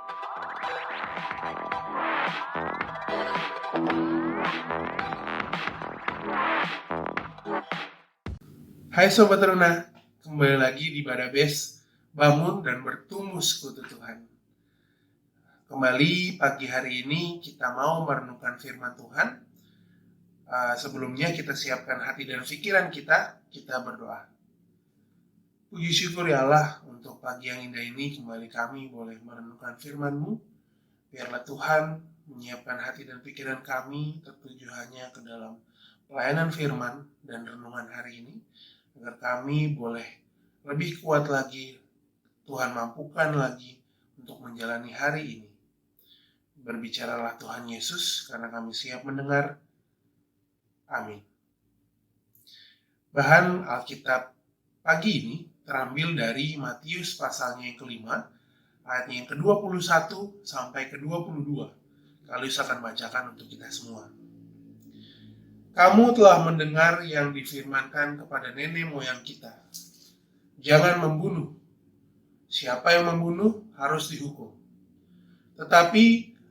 Hai Sobat Teruna, kembali lagi di Badabes, bangun dan bertumbuh sekutu Tuhan. Kembali pagi hari ini kita mau merenungkan firman Tuhan. Sebelumnya kita siapkan hati dan pikiran kita berdoa. Puji syukur ya Allah untuk pagi yang indah ini kembali kami boleh merenungkan firman-Mu. Biarlah Tuhan menyiapkan hati dan pikiran kami tertuju hanya ke dalam pelayanan firman dan renungan hari ini. Agar kami boleh lebih kuat lagi, Tuhan mampukan lagi untuk menjalani hari ini. Berbicaralah Tuhan Yesus, karena kami siap mendengar. Amin. Bahan Alkitab pagi ini terambil dari Matius pasalnya yang kelima, ayatnya yang ke-21 sampai ke-22. Kalius akan bacakan untuk kita semua. Kamu telah mendengar yang difirmankan kepada nenek moyang kita. Jangan membunuh. Siapa yang membunuh harus dihukum. Tetapi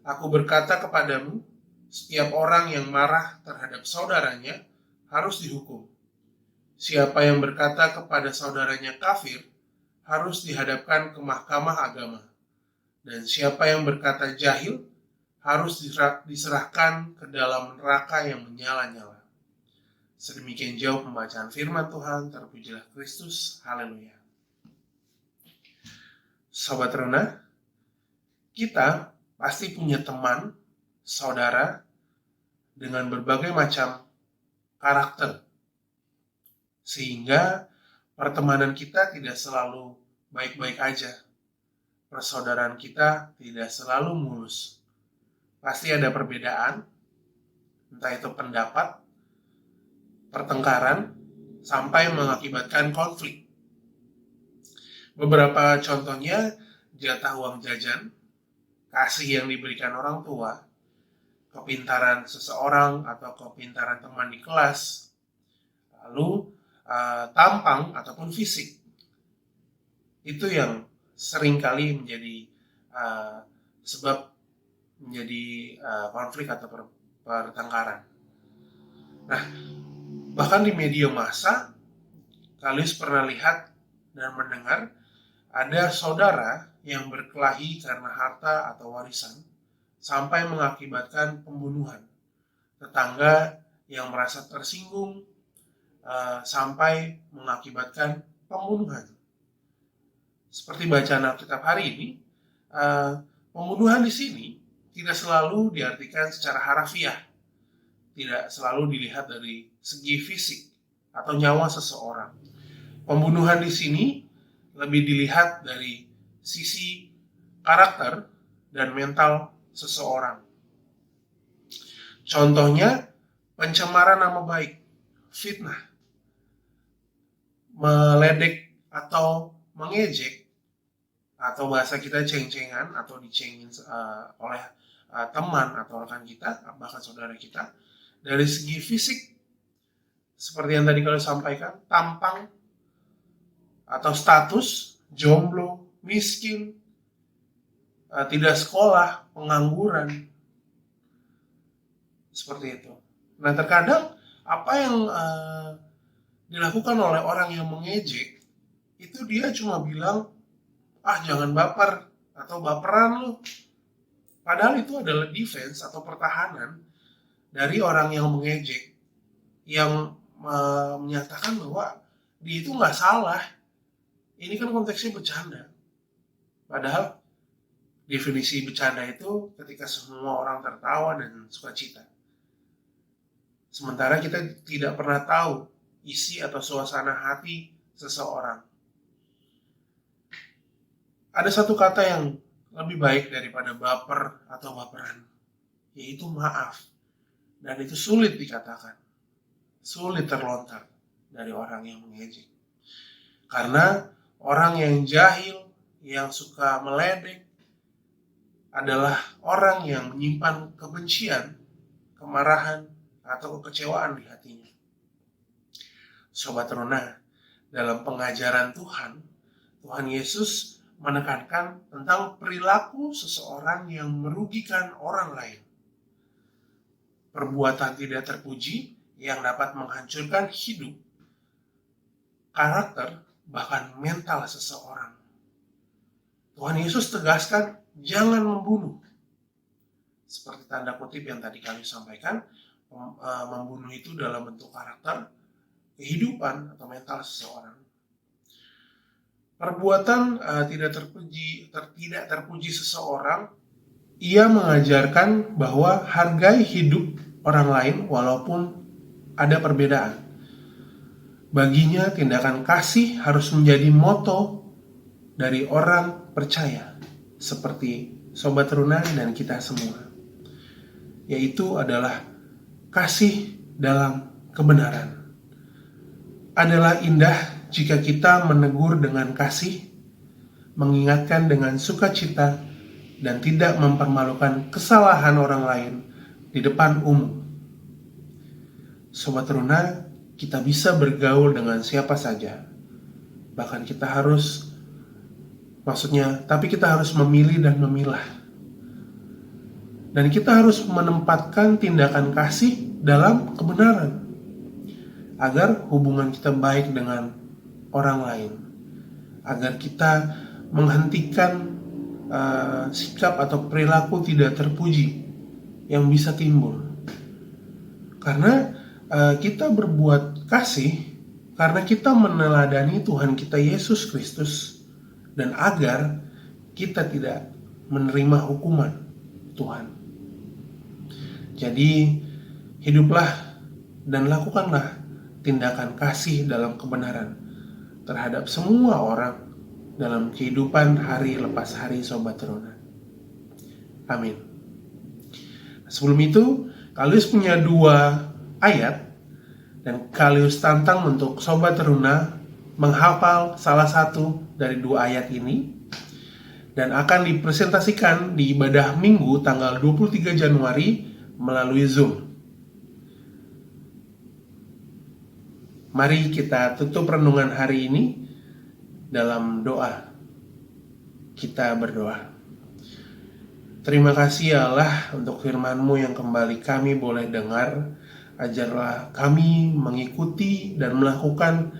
aku berkata kepadamu, setiap orang yang marah terhadap saudaranya harus dihukum. Siapa yang berkata kepada saudaranya kafir harus dihadapkan ke mahkamah agama. Dan siapa yang berkata jahil harus diserahkan ke dalam neraka yang menyala-nyala. Sedemikian jauh pembacaan firman Tuhan, terpujilah Kristus, haleluya. Sobat Teruna, kita pasti punya teman, saudara, dengan berbagai macam karakter. Sehingga pertemanan kita tidak selalu baik-baik aja. Persaudaraan kita tidak selalu mulus. Pasti ada perbedaan, entah itu pendapat, pertengkaran, sampai mengakibatkan konflik. Beberapa contohnya, jatah uang jajan, kasih yang diberikan orang tua, kepintaran seseorang atau kepintaran teman di kelas, lalu tampang ataupun fisik. Itu yang seringkali menjadi sebab menjadi konflik atau pertengkaran. Nah, bahkan di media massa, kalian pernah lihat dan mendengar ada saudara yang berkelahi karena harta atau warisan sampai mengakibatkan pembunuhan. Tetangga yang merasa tersinggung sampai mengakibatkan pembunuhan. Seperti bacaan Alkitab hari ini, pembunuhan di sini tidak selalu diartikan secara harafiah, tidak selalu dilihat dari segi fisik atau nyawa seseorang. Pembunuhan di sini lebih dilihat dari sisi karakter dan mental seseorang. Contohnya, pencemaran nama baik, fitnah, meledek atau mengejek, atau bahasa kita ceng-cengan atau dicengin oleh teman atau rekan kita, bahkan saudara kita. Dari segi fisik, seperti yang tadi kalian sampaikan, tampang atau status, jomblo, miskin, tidak sekolah, pengangguran, seperti itu. Nah, terkadang apa yang dilakukan oleh orang yang mengejek, itu dia cuma bilang, jangan baper atau baperan lu. Padahal itu adalah defense atau pertahanan dari orang yang mengejek, yang menyatakan bahwa dia itu nggak salah. Ini kan konteksnya bercanda. Padahal definisi bercanda itu ketika semua orang tertawa dan sukacita. Sementara kita tidak pernah tahu isi atau suasana hati seseorang. Ada satu kata yang lebih baik daripada baper atau baperan, yaitu maaf. Dan itu sulit dikatakan, sulit terlontar dari orang yang mengejek. Karena orang yang jahil, yang suka meledek, adalah orang yang menyimpan kebencian, kemarahan, atau kekecewaan di hatinya. Sobat Teruna, dalam pengajaran Tuhan Yesus menekankan tentang perilaku seseorang yang merugikan orang lain. Perbuatan tidak terpuji yang dapat menghancurkan hidup, karakter, bahkan mental seseorang. Tuhan Yesus tegaskan, jangan membunuh. Seperti tanda kutip yang tadi kami sampaikan, membunuh itu dalam bentuk karakter, kehidupan, atau mental seseorang. Perbuatan tidak terpuji seseorang, ia mengajarkan bahwa hargai hidup orang lain walaupun ada perbedaan. Baginya, tindakan kasih harus menjadi moto dari orang percaya, seperti Sobat Runa dan kita semua, yaitu adalah kasih dalam kebenaran. Adalah indah jika kita menegur dengan kasih, mengingatkan dengan sukacita, dan tidak mempermalukan kesalahan orang lain di depan umum. Sobat Runa, kita bisa bergaul dengan siapa saja. Bahkan kita harus, tapi kita harus memilih dan memilah. Dan kita harus menempatkan tindakan kasih dalam kebenaran, agar hubungan kita baik dengan orang lain, agar kita menghentikan sikap atau perilaku tidak terpuji yang bisa timbul. Karena kita berbuat kasih karena kita meneladani Tuhan kita Yesus Kristus, dan agar kita tidak menerima hukuman Tuhan. Jadi hiduplah dan lakukanlah tindakan kasih dalam kebenaran terhadap semua orang dalam kehidupan hari lepas hari Sobat Runa. Amin. Sebelum itu, Kalius punya 2 ayat, dan Kalius tantang untuk Sobat Runa menghafal salah satu dari 2 ayat ini, dan akan dipresentasikan di ibadah Minggu tanggal 23 Januari melalui Zoom. Mari kita tutup renungan hari ini dalam doa. Kita berdoa. Terima kasih ya Allah untuk firman-Mu yang kembali kami boleh dengar. Ajarlah kami mengikuti dan melakukan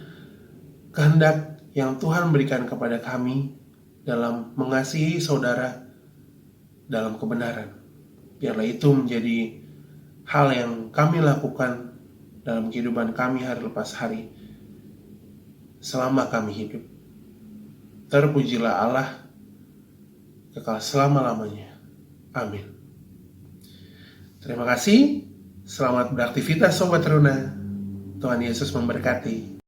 kehendak yang Tuhan berikan kepada kami dalam mengasihi saudara dalam kebenaran. Biarlah itu menjadi hal yang kami lakukan dalam kehidupan kami hari lepas hari selama kami hidup. Terpujilah Allah kekal selama-lamanya. Amin. Terima kasih. Selamat beraktivitas Sobat Runa. Tuhan Yesus memberkati.